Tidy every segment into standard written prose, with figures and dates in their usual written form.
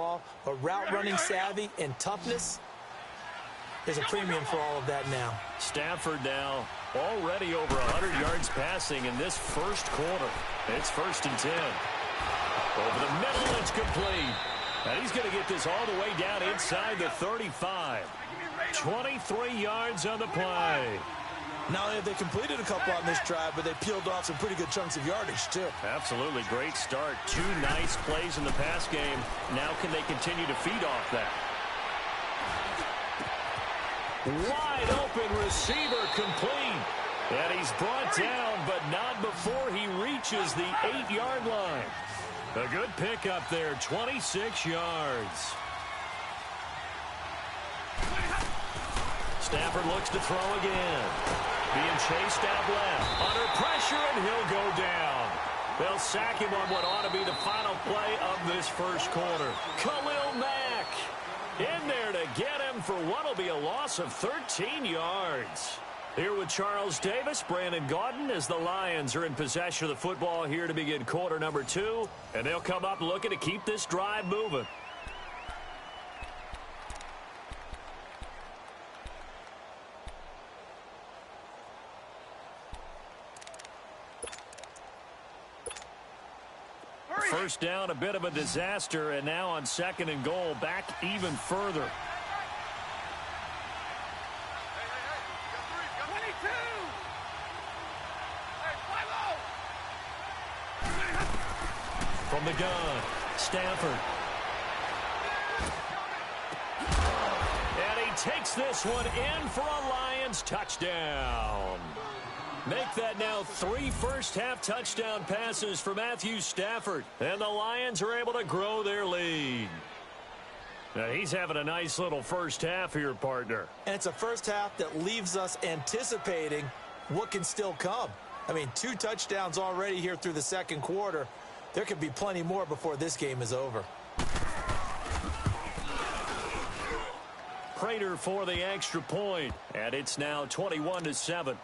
ball, but route running savvy and toughness, there's a premium for all of that now. Stafford now already over 100 yards passing in this first quarter. It's 1st and 10. Over the middle, it's complete. And he's going to get this all the way down inside the 35. 23 yards on the play. Not only have they completed a couple on this drive, but they peeled off some pretty good chunks of yardage, too. Absolutely. Great start. 2 nice plays in the pass game. Now can they continue to feed off that? Wide open receiver complete. And he's brought down, but not before he reaches the 8-yard line. A good pickup there, 26 yards. Stafford looks to throw again. Being chased out left. Under pressure, and he'll go down. They'll sack him on what ought to be the final play of this first quarter. Khalil Mack in there to get him for what will be a loss of 13 yards. Here with Charles Davis, Brandon Gaudin, as the Lions are in possession of the football here to begin quarter number 2. And they'll come up looking to keep this drive moving. First down, a bit of a disaster, and now on 2nd and goal, back even further. From the gun, Stafford. And he takes this one in for a Lions touchdown. Make that now 3 first-half touchdown passes for Matthew Stafford. And the Lions are able to grow their lead. Now, he's having a nice little first half here, partner. And it's a first half that leaves us anticipating what can still come. I mean, 2 touchdowns already here through the second quarter. There could be plenty more before this game is over. Prater for the extra point. And it's now 21-7.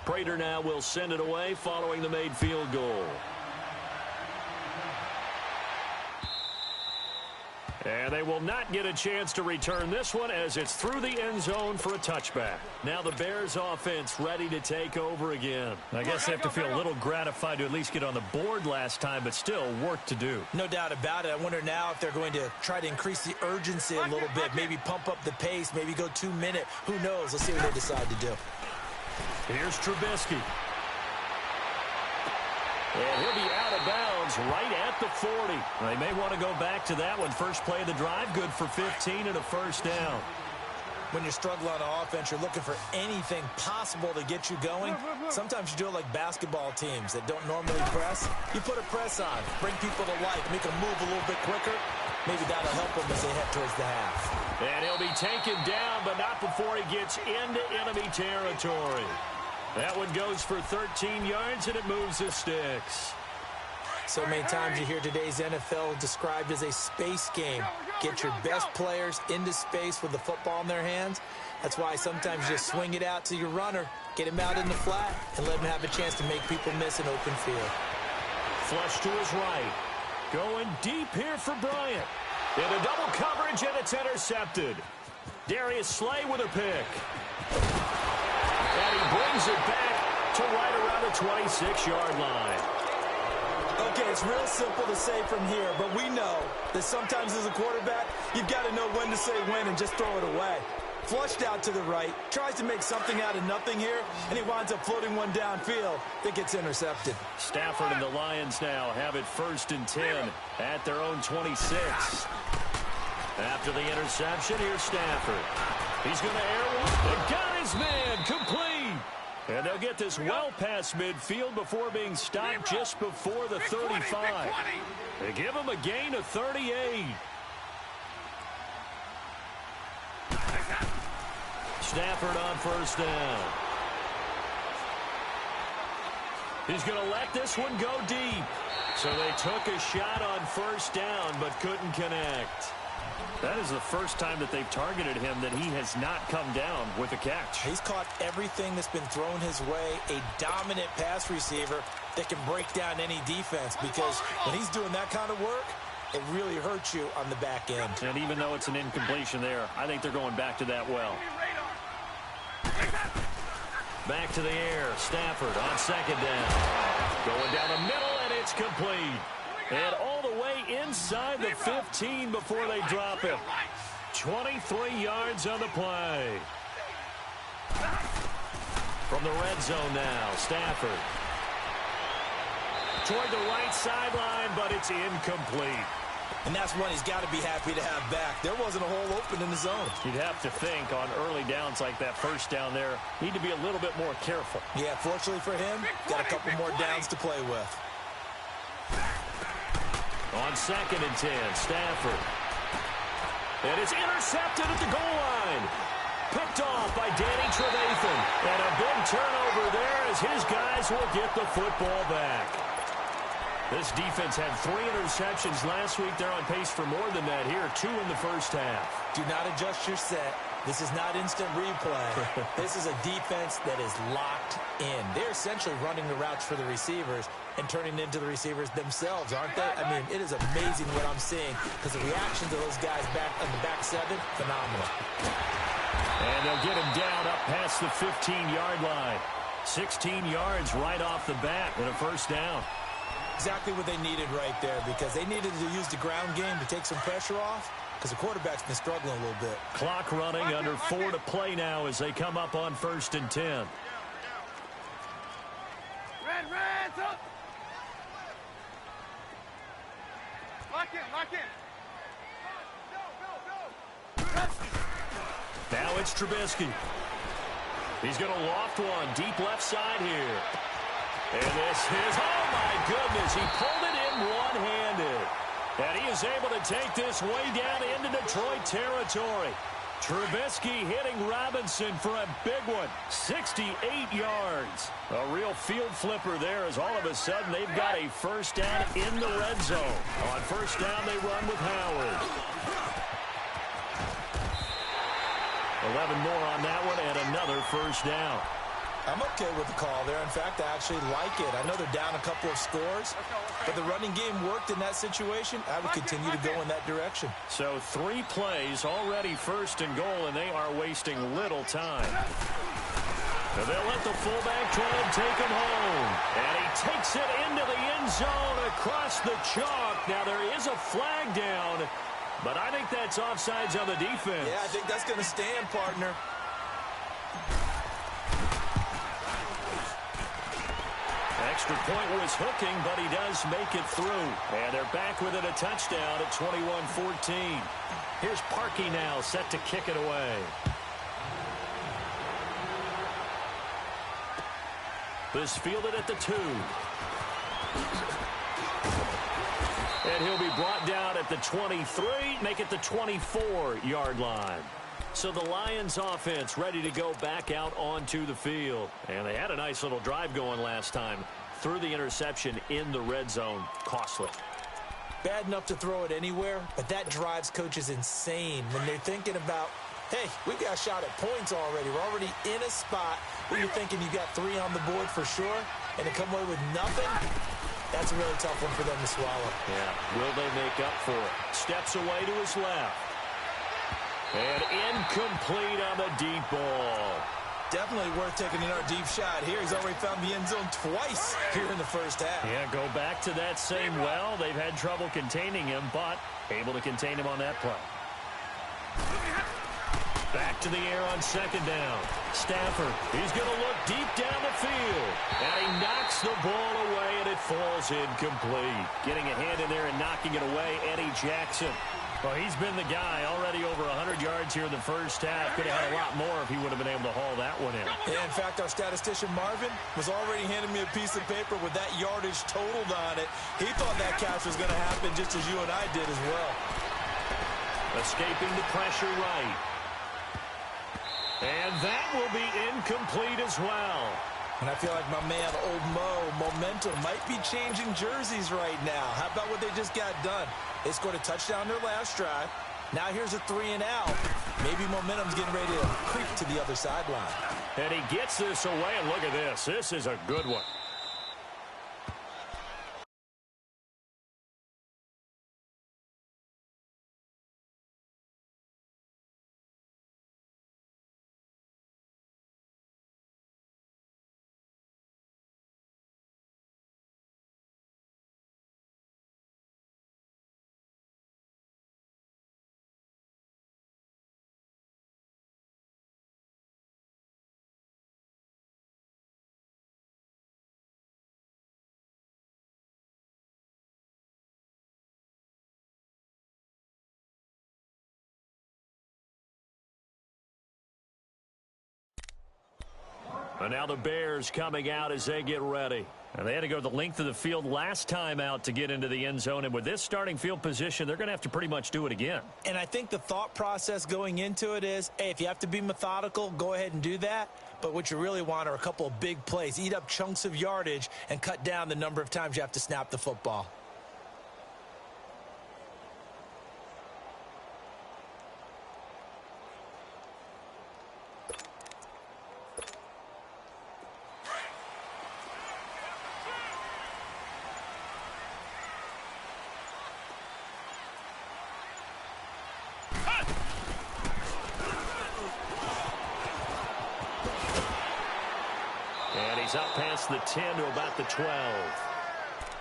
Prater now will send it away following the made field goal. And they will not get a chance to return this one as it's through the end zone for a touchback. Now the Bears offense ready to take over again. I guess they have to feel a little gratified to at least get on the board last time, but still work to do. No doubt about it. I wonder now if they're going to try to increase the urgency a little bit, maybe pump up the pace, maybe go 2-minute. Who knows? Let's see what they decide to do. Here's Trubisky. And he'll be out of bounds right at the 40. They may want to go back to that one. First play of the drive, good for 15 and a first down. When you're struggling on offense, you're looking for anything possible to get you going. Sometimes you do it like basketball teams that don't normally press. You put a press on, bring people to life, make them move a little bit quicker. Maybe that'll help them as they head towards the half. And he'll be taken down, but not before he gets into enemy territory. That one goes for 13 yards, and it moves the sticks. So many times you hear today's NFL described as a space game. Get your best players into space with the football in their hands. That's why sometimes you just swing it out to your runner, get him out in the flat, and let him have a chance to make people miss an open field. Flush to his right. Going deep here for Bryant. Into double coverage, and it's intercepted. Darius Slay with a pick. And he brings it back to right around the 26-yard line. Okay, it's real simple to say from here, but we know that sometimes as a quarterback, you've got to know when to say when and just throw it away. Flushed out to the right, tries to make something out of nothing here, and he winds up floating one downfield that gets intercepted. Stafford and the Lions now have it 1st and 10 at their own 26. After the interception, here's Stafford. He's going to air one and got his man complete. And they'll get this well past midfield before being stopped just before the 35. They give him a gain of 38. Stafford on 1st down. He's going to let this one go deep. So they took a shot on 1st down but couldn't connect. That is the first time that they've targeted him that he has not come down with a catch. He's caught everything that's been thrown his way. A dominant pass receiver that can break down any defense, because when he's doing that kind of work, it really hurts you on the back end. And even though it's an incompletion there, I think they're going back to that well. Back to the air. Stafford on second down. Going down the middle, and it's complete. And all the way inside the 15 before they drop him. 23 yards on the play. From the red zone now, Stafford. Toward the right sideline, but it's incomplete. And that's one he's got to be happy to have back. There wasn't a hole open in the zone. You'd have to think on early downs like that first down there, need to be a little bit more careful. Yeah, fortunately for him, got a couple more downs to play with. On second and 10, Stafford. And it's intercepted at the goal line. Picked off by Danny Trevathan. And a big turnover there as his guys will get the football back. This defense had 3 interceptions last week. They're on pace for more than that here. 2 in the first half. Do not adjust your set. This is not instant replay. This is a defense that is locked in. They're essentially running the routes for the receivers and turning into the receivers themselves, aren't they? I mean, it is amazing what I'm seeing, because the reaction to those guys back on the back 7, phenomenal. And they'll get him down up past the 15-yard line. 16 yards right off the bat and a first down. Exactly what they needed right there, because they needed to use the ground game to take some pressure off, because the quarterback's been struggling a little bit. Clock running, under 4 to play now as they come up on 1st and 10. Reds up! Lock in! Go! Now it's Trubisky. He's going to loft one deep left side here. And this is, oh my goodness, he pulled it in one-handed. And he is able to take this way down into Detroit territory. Trubisky hitting Robinson for a big one. 68 yards. A real field flipper there, as all of a sudden they've got a first down in the red zone. On first down, they run with Howard. 11 more on that one and another first down. I'm okay with the call there. In fact, I actually like it. I know they're down a couple of scores, but the running game worked in that situation. I would continue to go in that direction. So 3 plays already first and goal, and they are wasting little time. And they'll let the fullback try and take him home. And he takes it into the end zone across the chalk. Now there is a flag down, but I think that's offsides on the defense. Yeah, I think that's going to stand, partner. Extra point was hooking, but he does make it through. And they're back within a touchdown at 21-14. Here's Parkey now, set to kick it away. This fielded at the 2. And he'll be brought down at the 23, make it the 24-yard line. So the Lions offense ready to go back out onto the field. And they had a nice little drive going last time. Threw the interception in the red zone. Costly. Bad enough to throw it anywhere, but that drives coaches insane when they're thinking about, hey, we got a shot at points already. We're already in a spot where you're thinking you got 3 on the board for sure, and to come away with nothing, that's a really tough one for them to swallow. Yeah, will they make up for it? Steps away to his left. And incomplete on the deep ball. Definitely worth taking another deep shot here. He's already found the end zone twice here in the first half. Yeah, go back to that same well. They've had trouble containing him, but able to contain him on that play. Back to the air on second down. Stafford, he's going to look deep down the field. And he knocks the ball away, and it falls incomplete. Getting a hand in there and knocking it away, Eddie Jackson. Well, he's been the guy already over 100 yards here in the first half. Could have had a lot more if he would have been able to haul that one in. Yeah, in fact, our statistician Marvin was already handing me a piece of paper with that yardage totaled on it. He thought that catch was going to happen just as you and I did as well. Escaping the pressure right. And that will be incomplete as well. And I feel like my man, Old Mo, momentum might be changing jerseys right now. How about what they just got done? They scored a touchdown their last drive. Now here's a 3 and out. Maybe momentum's getting ready to creep to the other sideline. And he gets this away, and look at this. This is a good one. And now the Bears coming out as they get ready. And they had to go the length of the field last time out to get into the end zone. And with this starting field position, they're going to have to pretty much do it again. And I think the thought process going into it is, hey, if you have to be methodical, go ahead and do that. But what you really want are a couple of big plays. Eat up chunks of yardage and cut down the number of times you have to snap the football. And he's up past the 10 to about the 12.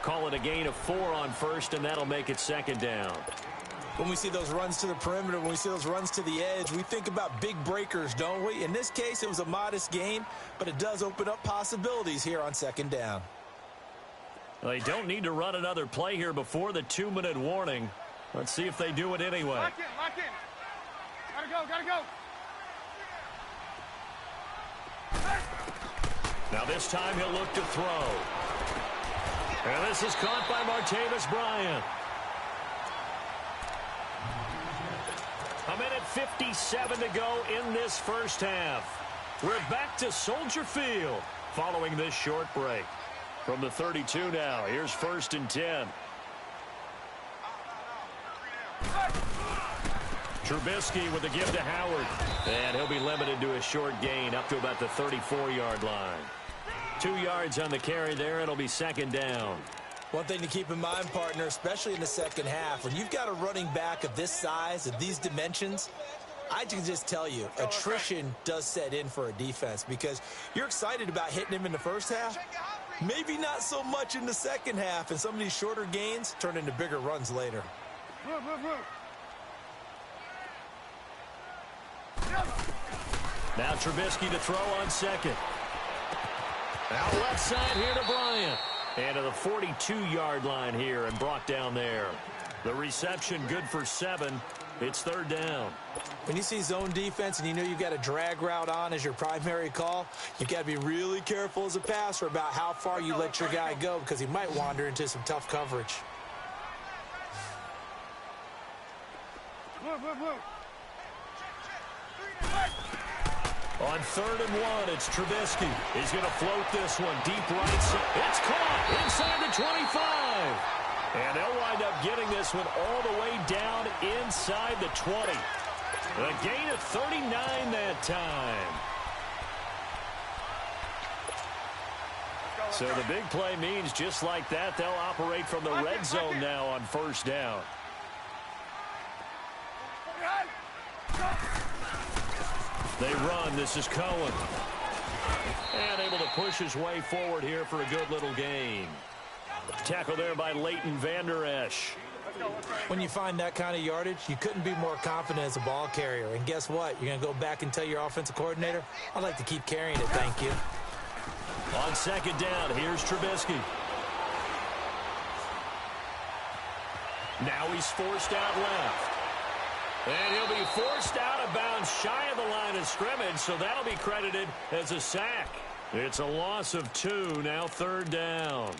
Call it a gain of 4 on first, and that'll make it second down. When we see those runs to the perimeter, when we see those runs to the edge, we think about big breakers, don't we? In this case, it was a modest gain, but it does open up possibilities here on second down. Well, they don't need to run another play here before the 2-minute warning. Let's see if they do it anyway. Lock in, lock in. Gotta go, gotta go. Now this time he'll look to throw. And this is caught by Martavis Bryant. 1:57 to go in this first half. We're back to Soldier Field following this short break. From the 32 now, here's 1st and 10. Trubisky with the give to Howard. And he'll be limited to a short gain up to about the 34-yard line. 2 yards on the carry there. It'll be second down. One thing to keep in mind, partner, especially in the second half, when you've got a running back of this size, of these dimensions, I can just tell you, attrition does set in for a defense because you're excited about hitting him in the first half. Maybe not so much in the second half, and some of these shorter gains turn into bigger runs later. Move, move, move. Now Trubisky to throw on second. Out left side here to Bryant. And to the 42-yard line here and brought down there. The reception good for 7. It's third down. When you see zone defense and you know you've got a drag route on as your primary call, you've got to be really careful as a passer about how far you let your guy go because he might wander into some tough coverage. Move, move, move. On 3rd and 1, it's Trubisky. He's going to float this one deep right side. It's caught inside the 25. And they'll wind up getting this one all the way down inside the 20. A gain of 39 that time. So the big play means just like that, they'll operate from the red zone now on 1st down. They run. This is Cohen. And able to push his way forward here for a good little gain. Tackle there by Leighton Vander Esch. When you find that kind of yardage, you couldn't be more confident as a ball carrier. And guess what? You're going to go back and tell your offensive coordinator, I'd like to keep carrying it, thank you. On 2nd down, here's Trubisky. Now he's forced out left. And he'll be forced out of bounds shy of the line of scrimmage, so that'll be credited as a sack. It's a loss of 2, now 3rd down.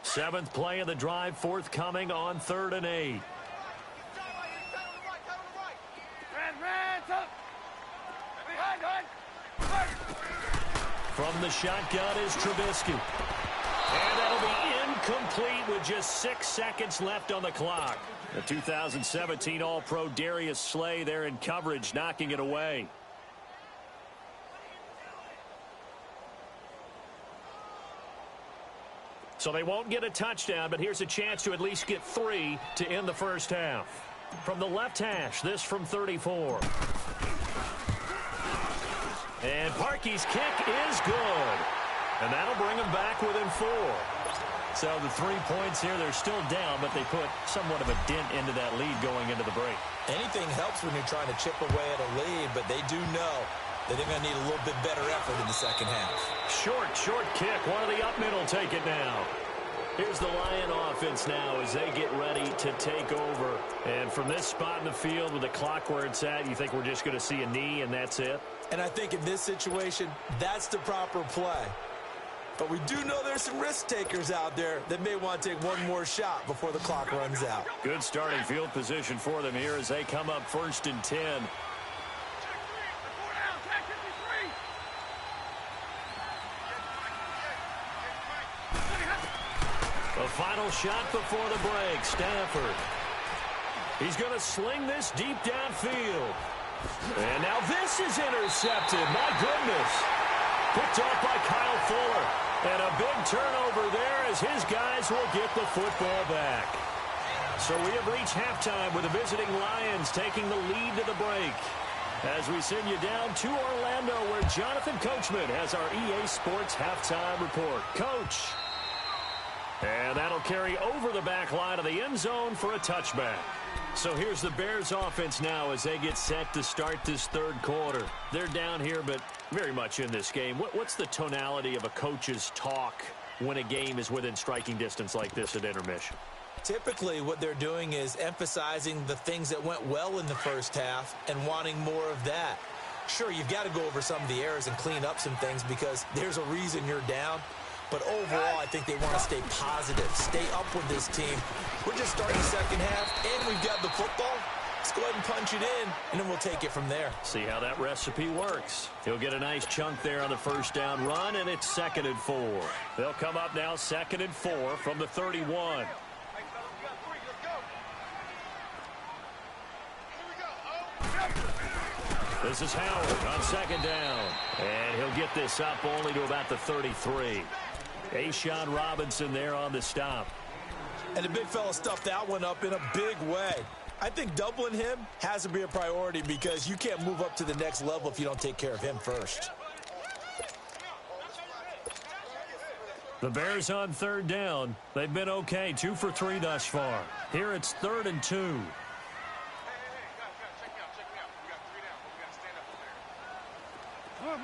Seventh play of the drive, forthcoming on 3rd and 8. From the shotgun is Trubisky. And that'll be Incomplete with just 6 seconds left on the clock. The 2017 All-Pro Darius Slay there in coverage, knocking it away. So they won't get a touchdown, but here's a chance to at least get 3 to end the first half. From the left hash, this from 34. And Parkey's kick is good. And that'll bring them back within 4. So the 3 points here, they're still down, but they put somewhat of a dent into that lead going into the break. Anything helps when you're trying to chip away at a lead, but they do know that they're going to need a little bit better effort in the second half. Short kick. One of the up mid will take it now. Here's the Lion offense now as they get ready to take over. And from this spot in the field with the clock where it's at, you think we're just going to see a knee and that's it? And I think in this situation, that's the proper play. But we do know there's some risk takers out there that may want to take one more shot before the clock runs out. Good starting field position for them here as they come up 1st and 10. The final shot before the break, Stafford. He's going to sling this deep downfield. And now this is intercepted. My goodness. Picked off by Kyle Fuller. And a big turnover there as his guys will get the football back. So we have reached halftime with the visiting Lions taking the lead to the break. As we send you down to Orlando where Jonathan Coachman has our EA Sports halftime report. Coach. And that'll carry over the back line of the end zone for a touchback. So here's the Bears offense now as they get set to start this third quarter. They're down here, but very much in this game. What's the tonality of a coach's talk when a game is within striking distance like this at intermission? Typically, what they're doing is emphasizing the things that went well in the first half and wanting more of that. Sure, you've got to go over some of the errors and clean up some things because there's a reason you're down. But overall, I think they want to stay positive, stay up with this team. We're just starting the second half, and we've got the football. Let's go ahead and punch it in, and then we'll take it from there. See how that recipe works. He'll get a nice chunk there on the first down run, and it's 2nd and 4. They'll come up now 2nd and 4 from the 31. This is Howard on 2nd down. And he'll get this up only to about the 33. A'Shawn Robinson there on the stop. And the big fella stuffed that one up in a big way. I think doubling him has to be a priority because you can't move up to the next level if you don't take care of him first. The Bears on 3rd down. They've been okay, 2 for 3 thus far. Here it's 3rd and 2.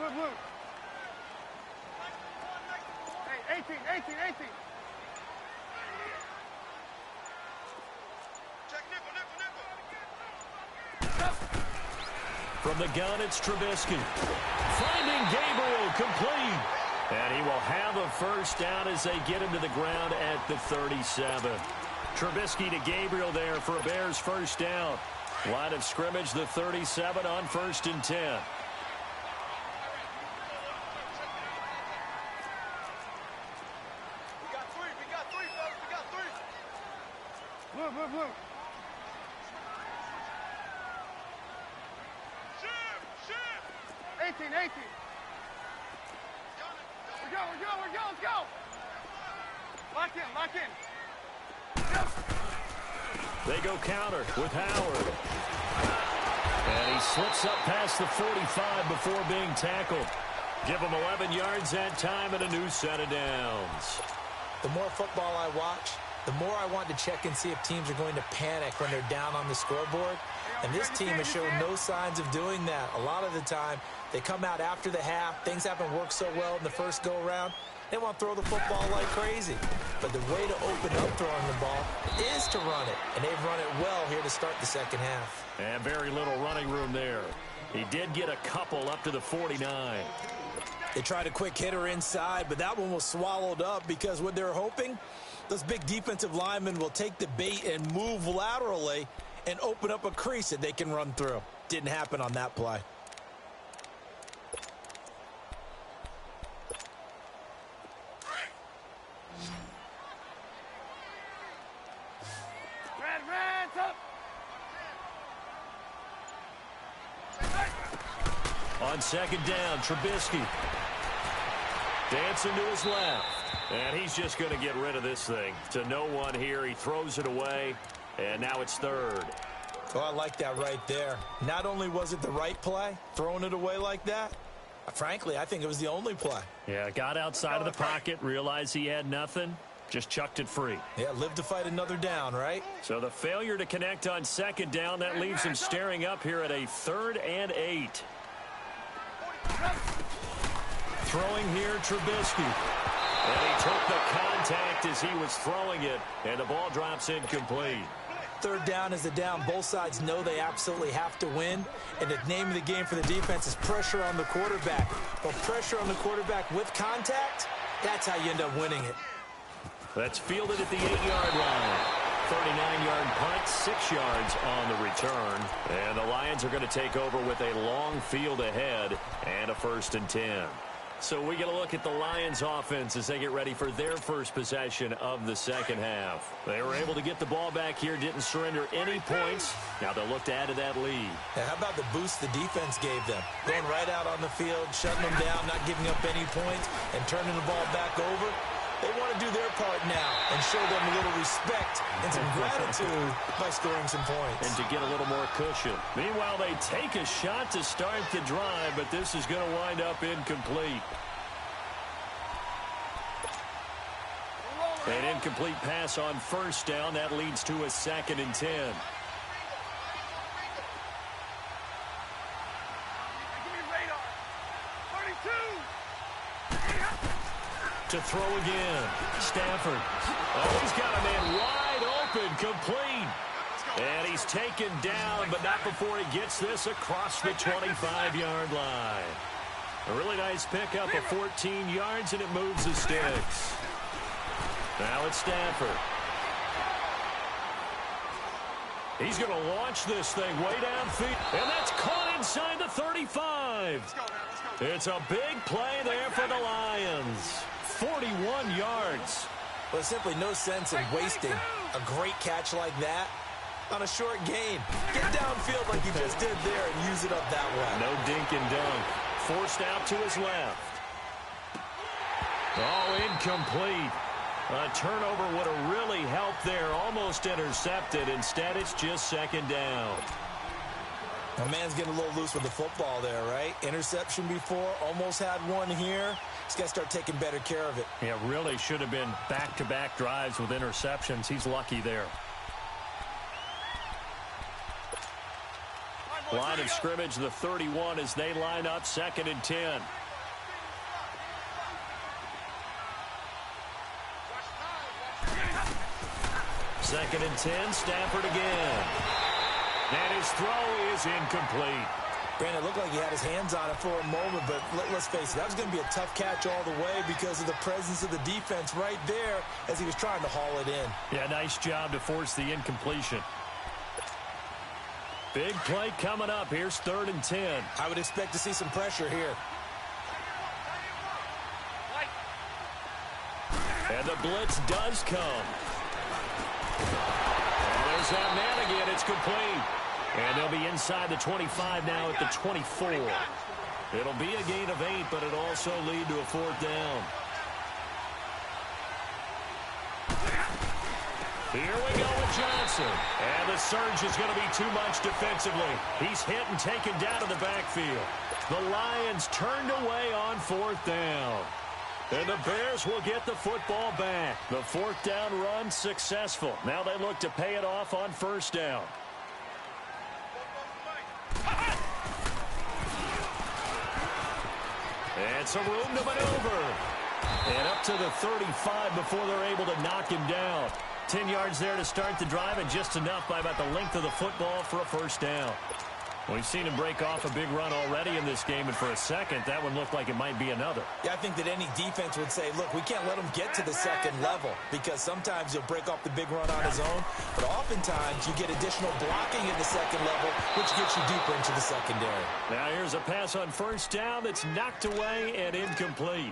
Look. Hey, 18. Check nickel. From the gun, it's Trubisky. Finding Gabriel complete. And he will have a first down as they get him to the ground at the 37. Trubisky to Gabriel there for a Bears first down. Line of scrimmage, the 37 on 1st and 10. Look. Shift. 18. We're go. Let's go. Lock in. They go counter with Howard. And he slips up past the 45 before being tackled. Give him 11 yards that time and a new set of downs. The more football I watch, the more I want to check and see if teams are going to panic when they're down on the scoreboard. And this team has shown no signs of doing that. A lot of the time, they come out after the half. Things haven't worked so well in the first go-around. They want to throw the football like crazy. But the way to open up throwing the ball is to run it. And they've run it well here to start the second half. And very little running room there. He did get a couple up to the 49. They tried a quick hitter inside, but that one was swallowed up because what they're hoping, those big defensive linemen will take the bait and move laterally and open up a crease that they can run through. Didn't happen on that play. Advance up. On second down, Trubisky. Dancing to his left. And he's just going to get rid of this thing. To no one here. He throws it away. And now it's third. Oh, I like that right there. Not only was it the right play, throwing it away like that, frankly, I think it was the only play. Yeah, got outside of the pocket, realized he had nothing, just chucked it free. Yeah, live to fight another down, right? So the failure to connect on second down, that leaves him staring up here at a 3rd and 8. Throwing here, Trubisky. And he took the contact as he was throwing it, and the ball drops incomplete. 3rd down is a down. Both sides know they absolutely have to win. And the name of the game for the defense is pressure on the quarterback. But pressure on the quarterback with contact, that's how you end up winning it. That's fielded at the 8-yard line. 39-yard punt, 6 yards on the return. And the Lions are going to take over with a long field ahead and a 1st and 10. So we get a look at the Lions offense as they get ready for their first possession of the second half. They were able to get the ball back here, didn't surrender any points. Now they'll look to add to that lead. Now, how about the boost the defense gave them? Going right out on the field, shutting them down, not giving up any points, and turning the ball back over. They want to do their part now and show them a little respect and some gratitude by scoring some points. And to get a little more cushion. Meanwhile, they take a shot to start the drive, but this is going to wind up incomplete. An incomplete pass on 1st down. That leads to a 2nd and 10. To throw again. Stafford. Oh, he's got a man wide open, complete. And he's taken down, but not before he gets this across the 25-yard line. A really nice pickup of 14 yards, and it moves the sticks. Now it's Stafford. He's going to launch this thing way downfield. And that's caught inside the 35. It's a big play there for the Lions. 41 yards. Well, there's simply no sense in wasting a great catch like that on a short gain. Get downfield like you just did there and use it up that way. No dink and dunk. Forced out to his left. Oh, incomplete. A turnover would have really helped there. Almost intercepted. Instead, it's just 2nd down. My man's getting a little loose with the football there, right? Interception before, almost had one here. He's got to start taking better care of it. Yeah, really should have been back-to-back drives with interceptions. He's lucky there. Line of scrimmage, the 31, as they line up 2nd and 10. Second and 10, Stafford again. And his throw is incomplete. Brandon, it looked like he had his hands on it for a moment, but let's face it, that was going to be a tough catch all the way because of the presence of the defense right there as he was trying to haul it in. Yeah, nice job to force the incompletion. Big play coming up. Here's 3rd and 10. I would expect to see some pressure here. And the blitz does come. And there's that man again. It's complete. And they'll be inside the 25 now at the 24. It'll be a gain of 8, but it'll also lead to a 4th down. Here we go with Johnson. And the surge is going to be too much defensively. He's hit and taken down to the backfield. The Lions turned away on 4th down. And the Bears will get the football back. The 4th down run successful. Now they look to pay it off on 1st down. And some room to maneuver. And up to the 35 before they're able to knock him down. 10 yards there to start the drive, and just enough by about the length of the football for a 1st down. We've seen him break off a big run already in this game, and for a second, that one looked like it might be another. Yeah, I think that any defense would say, look, we can't let him get to the 2nd level because sometimes he'll break off the big run on his own, but oftentimes you get additional blocking at the 2nd level, which gets you deeper into the secondary. Now here's a pass on 1st down that's knocked away and incomplete.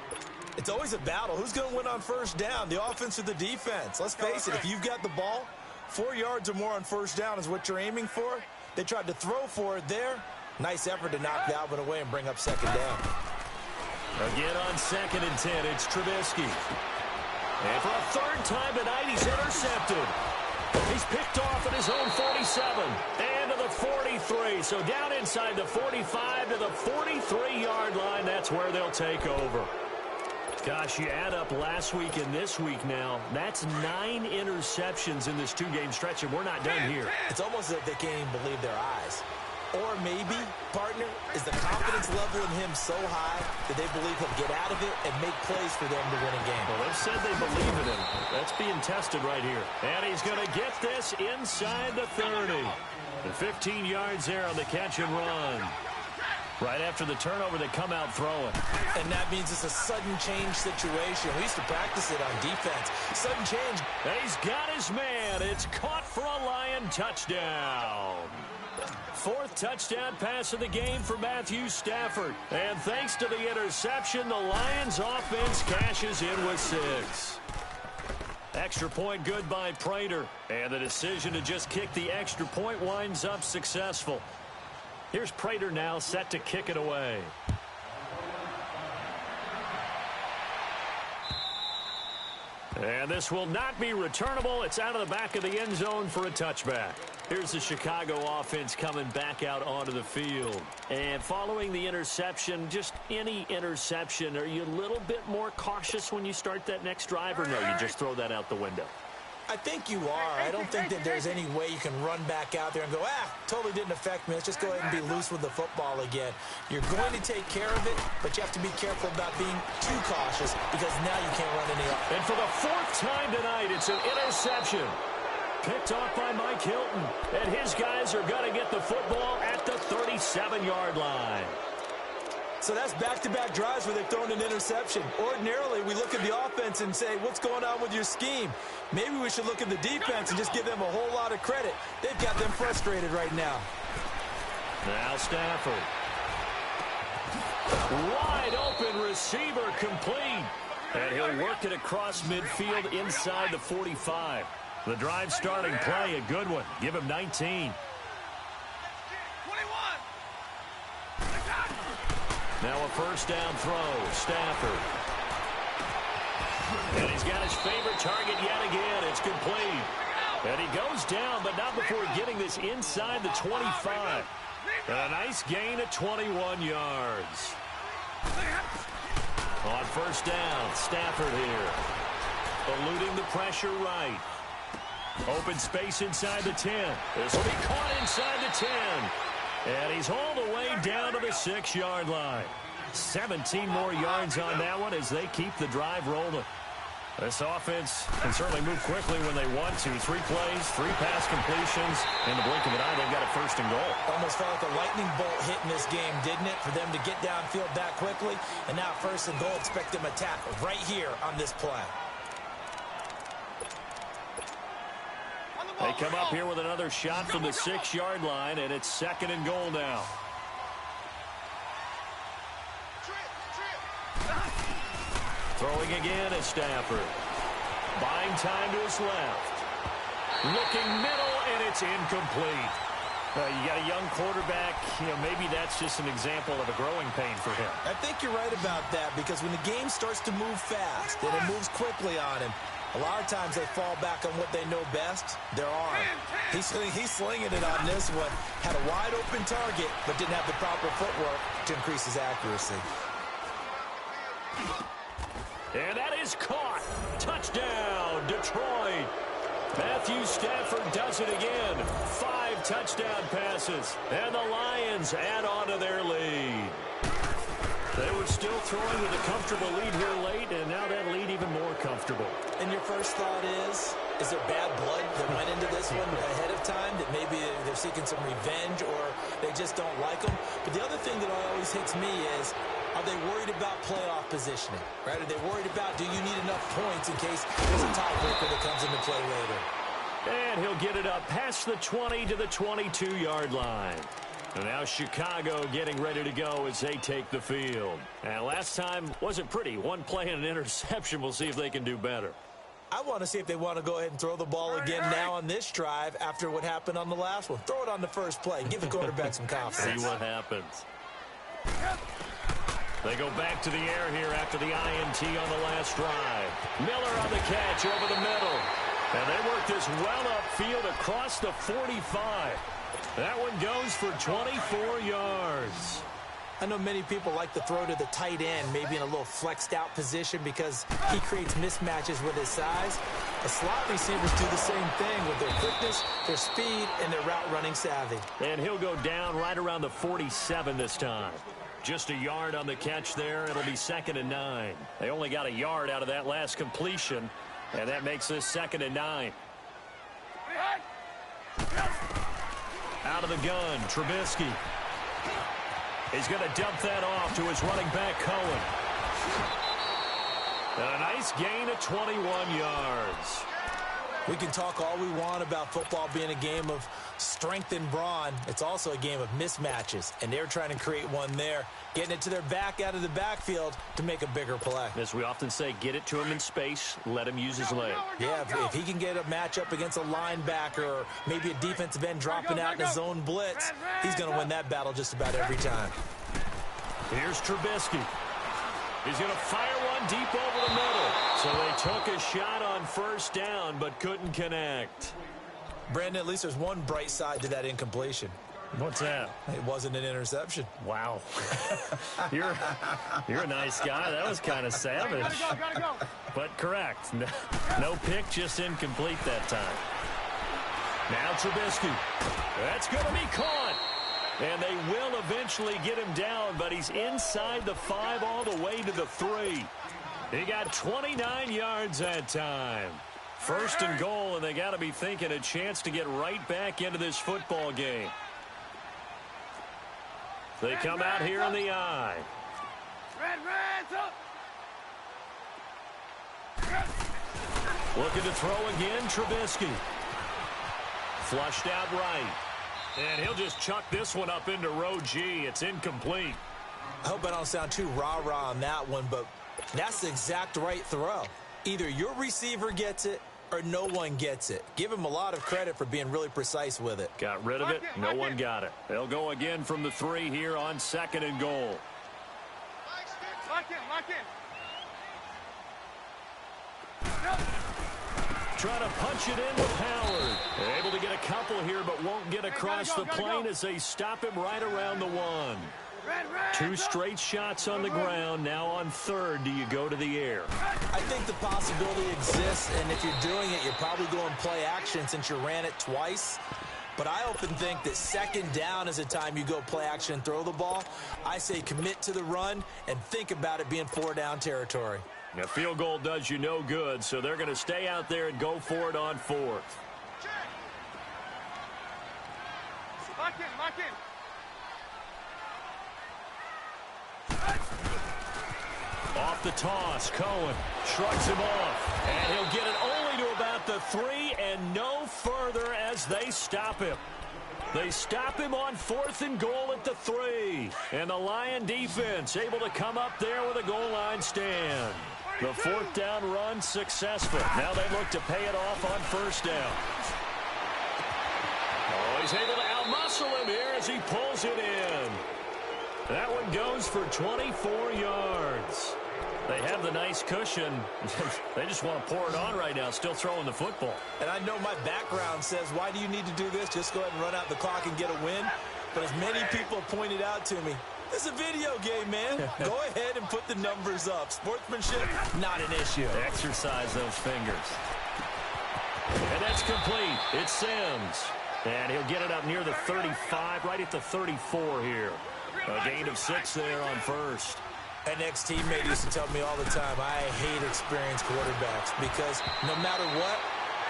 It's always a battle. Who's going to win on 1st down, the offense or the defense? Let's face it, if you've got the ball, 4 yards or more on first down is what you're aiming for. They tried to throw for it there. Nice effort to knock Dalvin away and bring up second down. Again on 2nd and 10, it's Trubisky. And for a third time tonight, he's intercepted. He's picked off at his own 47 and to the 43. So down inside the 45 to the 43-yard line. That's where they'll take over. Gosh, you add up last week and this week now. That's 9 interceptions in this 2-game stretch, and we're not done here. It's almost as if they can't even believe their eyes. Or maybe, partner, is the confidence level in him so high that they believe he'll get out of it and make plays for them to win a game. Well, they've said they believe in him. That's being tested right here. And he's going to get this inside the 30. The 15 yards there on the catch and run. Right after the turnover, they come out throwing. And that means it's a sudden change situation. We used to practice it on defense. Sudden change. And he's got his man. It's caught for a Lion touchdown. 4th touchdown pass of the game for Matthew Stafford. And thanks to the interception, the Lions offense cashes in with 6. Extra point good by Prater. And the decision to just kick the extra point winds up successful. Here's Prater now set to kick it away. And this will not be returnable. It's out of the back of the end zone for a touchback. Here's the Chicago offense coming back out onto the field. And following the interception, just any interception, are you a little bit more cautious when you start that next drive, or no, you just throw that out the window? I think you are. I don't think that there's any way you can run back out there and go, totally didn't affect me. Let's just go ahead and be loose with the football again. You're going to take care of it, but you have to be careful about being too cautious because now you can't run any off. And for the 4th time tonight, it's an interception. Picked off by Mike Hilton. And his guys are going to get the football at the 37-yard line. So that's back-to-back drives where they've thrown an interception. Ordinarily, we look at the offense and say, what's going on with your scheme? Maybe we should look at the defense and just give them a whole lot of credit. They've got them frustrated right now. Now Stafford. Wide open receiver complete. And he'll work it across midfield inside the 45. The drive starting play, a good one. Give him 19. Now a first down throw, Stafford. And he's got his favorite target yet again. It's complete. And he goes down, but not before getting this inside the 25. And a nice gain of 21 yards. On first down, Stafford here. Eluding the pressure right. Open space inside the 10. This will be caught inside the 10. And he's all the way down to the 6-yard line. 17 more yards on that one as they keep the drive rolling. This offense can certainly move quickly when they want to. 3 plays, 3 pass completions. In the blink of an eye, they've got a first and goal. Almost felt like a lightning bolt hit in this game, didn't it? For them to get downfield that quickly. And now first and goal, expect them to attack right here on this play. They come up here with another shot from the 6-yard line, and it's 2nd and goal now. Throwing again is Stafford. Buying time to his left. Looking middle, and it's incomplete. You got a young quarterback. Maybe that's just an example of a growing pain for him. I think you're right about that because when the game starts to move fast and it moves quickly on him, a lot of times they fall back on what they know best, their arm. He's slinging it on this one. Had a wide open target, but didn't have the proper footwork to increase his accuracy. And that is caught. Touchdown, Detroit. Matthew Stafford does it again. 5 touchdown passes. And the Lions add on to their lead. They were still throwing with a comfortable lead here late, and now that lead even more comfortable. And your first thought is there bad blood that went into this one ahead of time, that maybe they're seeking some revenge or they just don't like them? But the other thing that always hits me is, are they worried about playoff positioning? Right? Are they worried about, do you need enough points in case there's a tiebreaker that comes into play later? And he'll get it up past the 20 to the 22-yard line. And now Chicago getting ready to go as they take the field. And last time wasn't pretty. 1 play and an interception. We'll see if they can do better. I want to see if they want to go ahead and throw the ball again now on this drive after what happened on the last one. Throw it on the first play. Give the quarterback some confidence. See what happens. They go back to the air here after the INT on the last drive. Miller on the catch over the middle. And they work this well upfield across the 45. That one goes for 24 yards. I know many people like to throw to the tight end, maybe in a little flexed out position because he creates mismatches with his size. The slot receivers do the same thing with their quickness, their speed, and their route running savvy. And he'll go down right around the 47 this time. Just a yard on the catch there. It'll be 2nd and 9. They only got a yard out of that last completion, and that makes this 2nd and 9. Out of the gun, Trubisky. He's going to dump that off to his running back, Cohen. A nice gain of 21 yards. We can talk all we want about football being a game of strength and brawn. It's also a game of mismatches, and they're trying to create one there, getting it to their back out of the backfield to make a bigger play. As we often say, get it to him in space, let him use his leg. Yeah, if he can get a matchup against a linebacker or maybe a defensive end dropping out in a zone blitz, he's going to win that battle just about every time. Here's Trubisky. He's going to fire one deep over the middle. So they took a shot on first down, but couldn't connect. Brandon, at least there's one bright side to that incompletion. What's that? It wasn't an interception. Wow. You're a nice guy. That was kind of savage. Gotta go. But correct. No pick, just incomplete that time. Now Trubisky. That's going to be caught. And they will eventually get him down, but he's inside the 5 all the way to the 3. He got 29 yards that time. 1st and goal, and they got to be thinking a chance to get right back into this football game. They come out here in the eye. Looking to throw again, Trubisky. Flushed out right. And he'll just chuck this one up into row G. It's incomplete. I hope I don't sound too rah-rah on that one, but that's the exact right throw. Either your receiver gets it or no one gets it. Give him a lot of credit for being really precise with it. Got rid of it. No one got it. They'll go again from the 3 here on 2nd and goal. Lock in. Trying to punch it in with Howard. They're able to get a couple here, but won't get across the plane as they stop him right around the 1. 2 straight shots on the ground. Now on 3rd, do you go to the air? I think the possibility exists, and if you're doing it, you're probably going play action since you ran it twice. But I often think that 2nd down is a time you go play action and throw the ball. I say commit to the run and think about it being 4-down territory. A field goal does you no good, so they're going to stay out there and go for it on 4th. Lock in. Off the toss, Cohen shrugs him off, and he'll get it only to about the 3 and no further as they stop him. They stop him on 4th and goal at the 3, and the Lion defense able to come up there with a goal line stand. The 4th down run successful. Now they look to pay it off on 1st down. Oh, he's able to outmuscle him here as he pulls it in. That one goes for 24 yards. They have the nice cushion. They just want to pour it on right now, still throwing the football. And I know my background says, why do you need to do this? Just go ahead and run out the clock and get a win. But as many people pointed out to me, it's a video game, man. Go ahead and put the numbers up. Sportsmanship, not an issue. Exercise those fingers. And that's complete. It's Sims. And he'll get it up near the 35, right at the 34 here. A gain of 6 there on 1st. An ex-teammate used to tell me all the time, I hate experienced quarterbacks because no matter what,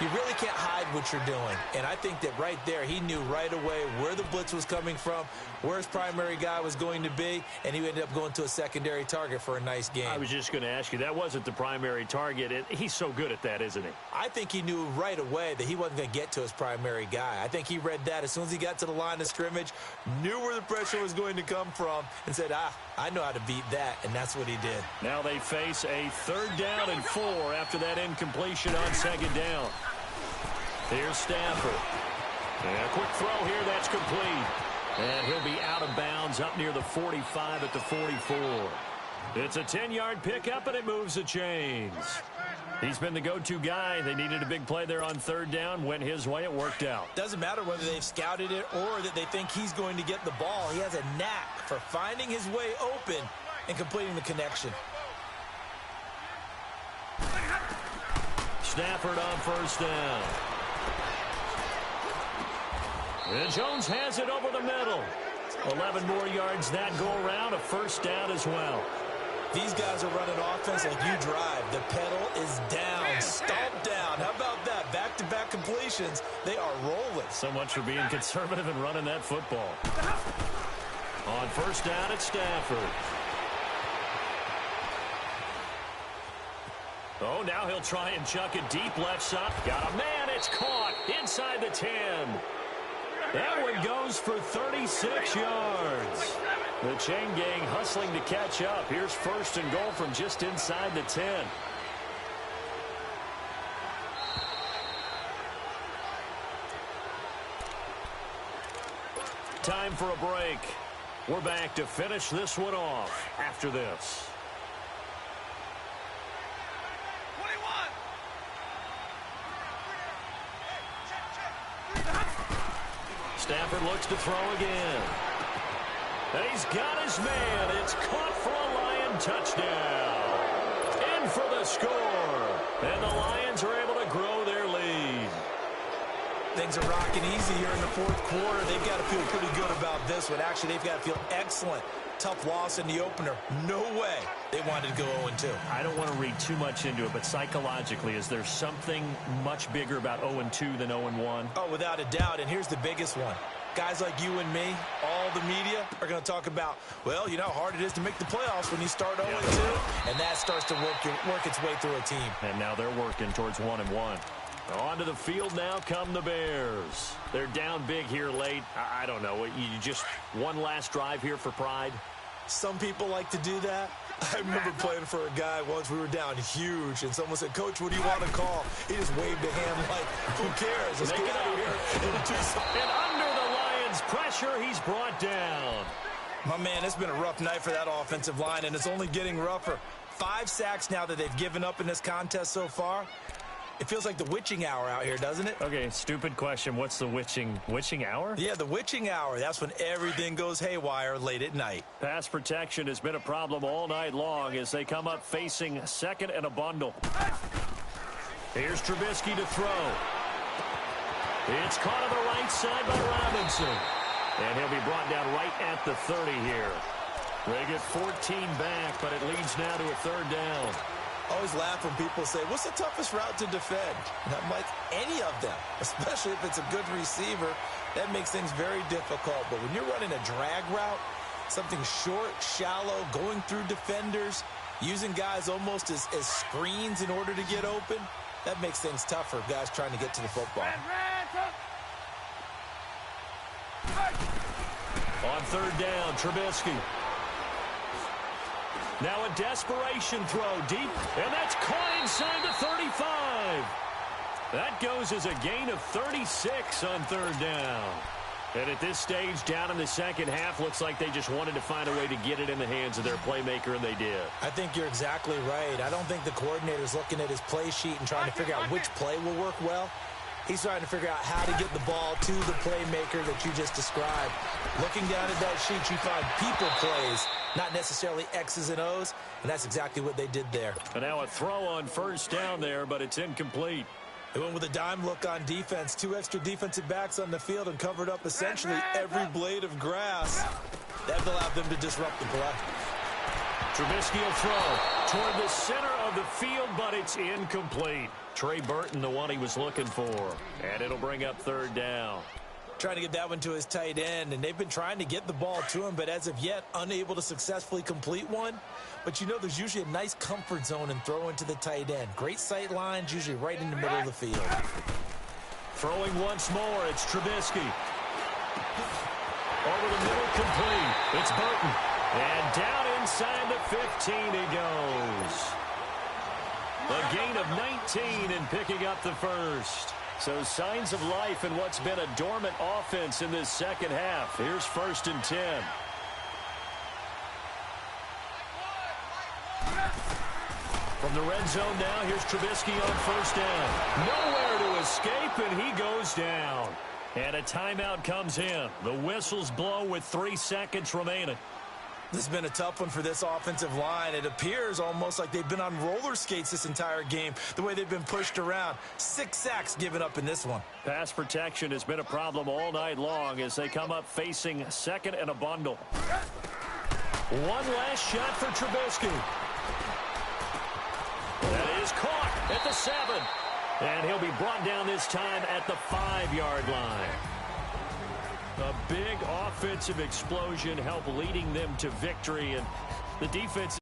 You really can't hide what you're doing. And I think that right there, he knew right away where the blitz was coming from, where his primary guy was going to be, and he ended up going to a secondary target for a nice game. I was just going to ask you, that wasn't the primary target. He's so good at that, isn't he? I think he knew right away that he wasn't going to get to his primary guy. I think he read that as soon as he got to the line of scrimmage, knew where the pressure was going to come from, and said, I know how to beat that, and that's what he did. Now they face a 3rd down and 4 after that incompletion on 2nd down. Here's Stafford. And a quick throw here, that's complete. And he'll be out of bounds up near the 45 at the 44. It's a 10-yard pickup, and it moves the chains. He's been the go-to guy. They needed a big play there on 3rd down. Went his way. It worked out. Doesn't matter whether they've scouted it or that they think he's going to get the ball. He has a knack for finding his way open and completing the connection. Stafford on 1st down. And Jones has it over the middle. 11 more yards that go around. A 1st down as well. These guys are running offense like you drive. The pedal is down, stomped down. How about that? Back-to-back completions. They are rolling. So much for being conservative and running that football. On 1st down, it's Stafford. Oh, now he'll try and chuck it deep left side. Got a man. It's caught inside the 10. That one goes for 36 yards. The chain gang hustling to catch up. Here's 1st and goal from just inside the 10. Time for a break. We're back to finish this one off after this. 21. Stafford looks to throw again. And he's got his man. It's caught for a Lion touchdown. In for the score. And the Lions are able to grow their lead. Things are rocking easy here in the 4th quarter. They've got to feel pretty good about this one. Actually, they've got to feel excellent. Tough loss in the opener. No way they wanted to go 0-2. I don't want to read too much into it, but psychologically, is there something much bigger about 0-2 than 0-1? Oh, without a doubt. And here's the biggest one. Guys like you and me, all the media, are going to talk about, well, you know how hard it is to make the playoffs when you start 0-2. And that starts to work its way through a team. And now they're working towards 1-1. Onto the field now come the Bears. They're down big here late. I don't know. You just one last drive here for pride? Some people like to do that. I remember playing for a guy once. We were down huge, and someone said, "Coach, what do you want to call?" He just waved a hand like, who cares? Let's get out of here. And under the Lions' pressure, he's brought down. My man, it's been a rough night for that offensive line, and it's only getting rougher. 5 sacks now that they've given up in this contest so far. It feels like the witching hour out here, doesn't it? Okay, stupid question. What's the witching hour? Yeah, the witching hour. That's when everything goes haywire late at night. Pass protection has been a problem all night long as they come up facing 2nd and a bundle. Here's Trubisky to throw. It's caught on the right side by Robinson. And he'll be brought down right at the 30 here. They get 14 back, but it leads now to a 3rd down. I always laugh when people say, what's the toughest route to defend? And I'm like, any of them, especially if it's a good receiver. That makes things very difficult. But when you're running a drag route, something short, shallow, going through defenders, using guys almost as screens in order to get open, that makes things tough for guys trying to get to the football. On 3rd down, Trubisky. Now a desperation throw deep, and that's caught inside the 35. That goes as a gain of 36 on 3rd down. And at this stage, down in the 2nd half, looks like they just wanted to find a way to get it in the hands of their playmaker, and they did. I think you're exactly right. I don't think the coordinator's looking at his play sheet and trying to figure out which play will work well. He's trying to figure out how to get the ball to the playmaker that you just described. Looking down at that sheet, you find people plays, not necessarily X's and O's, and that's exactly what they did there. And now a throw on 1st down there, but it's incomplete. They went with a dime look on defense. 2 extra defensive backs on the field and covered up essentially every blade of grass. That allowed them to disrupt the play. Trubisky will throw toward the center of the field, but it's incomplete. Trey Burton, the one he was looking for. And it'll bring up third down. Trying to get that one to his tight end, and they've been trying to get the ball to him, but as of yet, unable to successfully complete one. But you know there's usually a nice comfort zone and throw into the tight end. Great sight lines, usually right in the middle of the field. Throwing once more, it's Trubisky. Over the middle, complete. It's Burton. And down inside the 15 he goes. A gain of 19 and picking up the first. So signs of life in what's been a dormant offense in this second half. Here's 1st and 10. From the red zone now, here's Trubisky on 1st down. Nowhere to escape, and he goes down. And a timeout comes in. The whistles blow with 3 seconds remaining. This has been a tough one for this offensive line. It appears almost like they've been on roller skates this entire game, the way they've been pushed around. 6 sacks given up in this one. Pass protection has been a problem all night long as they come up facing 2nd and a bundle. One last shot for Trubisky. That is caught at the 7. And he'll be brought down this time at the 5-yard line. A big offensive explosion helped leading them to victory, and the defense